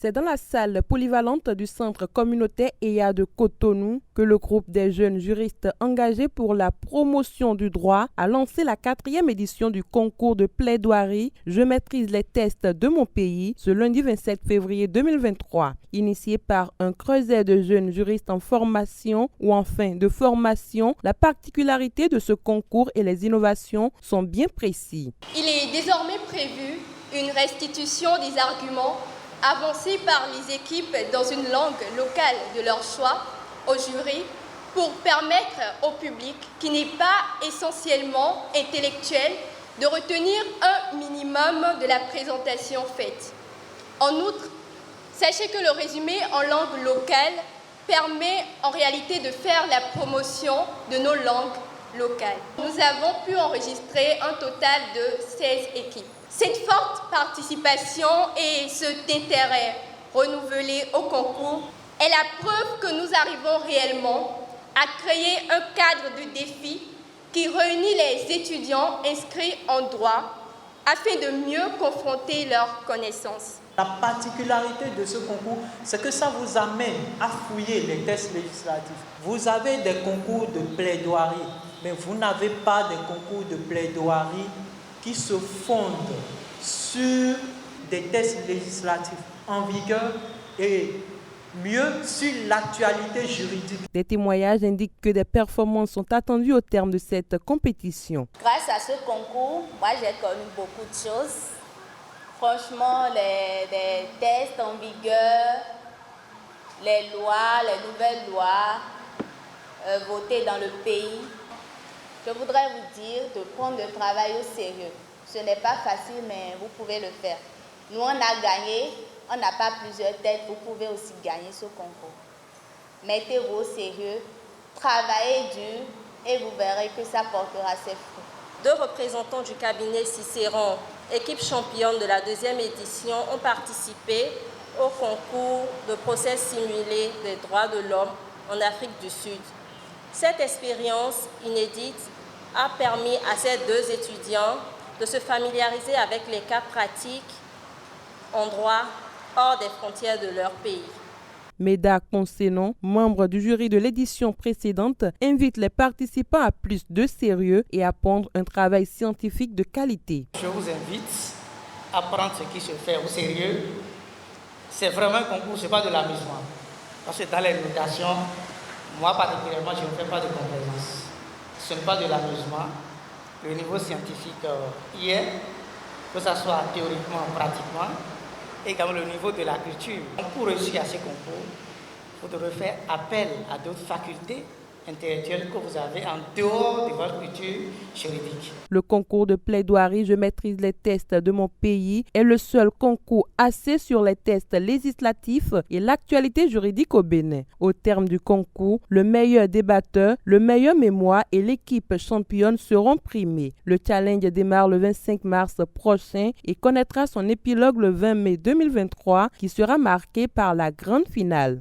C'est dans la salle polyvalente du centre communautaire EA de Cotonou que le groupe des jeunes juristes engagés pour la promotion du droit a lancé la 4e édition du concours de plaidoirie « Je maîtrise les tests de mon pays » ce lundi 27 février 2023. Initié par un creuset de jeunes juristes en formation ou en fin de formation, la particularité de ce concours et les innovations sont bien précis. Il est désormais prévu une restitution des arguments avancés par les équipes dans une langue locale de leur choix au jury pour permettre au public qui n'est pas essentiellement intellectuel de retenir un minimum de la présentation faite. En outre, sachez que le résumé en langue locale permet en réalité de faire la promotion de nos langues locales. Nous avons pu enregistrer un total de 16 équipes. Cette forte participation et cet intérêt renouvelé au concours est la preuve que nous arrivons réellement à créer un cadre de défi qui réunit les étudiants inscrits en droit afin de mieux confronter leurs connaissances. La particularité de ce concours, c'est que ça vous amène à fouiller les tests législatifs. Vous avez des concours de plaidoirie, mais vous n'avez pas des concours de plaidoirie qui se fondent sur des tests législatifs en vigueur et mieux sur l'actualité juridique. Des témoignages indiquent que des performances sont attendues au terme de cette compétition. Grâce à ce concours, moi j'ai connu beaucoup de choses. Franchement, les tests en vigueur, les lois, les nouvelles lois votées dans le pays. Je voudrais vous dire de prendre le travail au sérieux. Ce n'est pas facile, mais vous pouvez le faire. Nous, on a gagné, on n'a pas plusieurs têtes, vous pouvez aussi gagner ce concours. Mettez-vous au sérieux, travaillez dur et vous verrez que ça portera ses fruits. 2 représentants du cabinet Cicéron, équipe championne de la 2e édition, ont participé au concours de procès simulé des droits de l'homme en Afrique du Sud. Cette expérience inédite a permis à ces 2 étudiants de se familiariser avec les cas pratiques en droit hors des frontières de leur pays. Meda Consenon, membre du jury de l'édition précédente, invite les participants à plus de sérieux et à prendre un travail scientifique de qualité. Je vous invite à prendre ce qui se fait au sérieux. C'est vraiment un concours, ce n'est pas de l'amusement. Parce que dans les notations, moi particulièrement, je ne fais pas de complaisance. Ce n'est pas de l'amusement. Le niveau scientifique y est, que ce soit théoriquement, pratiquement, et également le niveau de la culture. Pour réussir à ces concours, vous devrez faire appel à d'autres facultés intellectuelles que vous avez en dehors de votre culture juridique. Le concours de plaidoirie « Je maîtrise les tests de mon pays » est le seul concours axé sur les tests législatifs et l'actualité juridique au Bénin. Au terme du concours, le meilleur débatteur, le meilleur mémoire et l'équipe championne seront primés. Le challenge démarre le 25 mars prochain et connaîtra son épilogue le 20 mai 2023 qui sera marqué par la grande finale.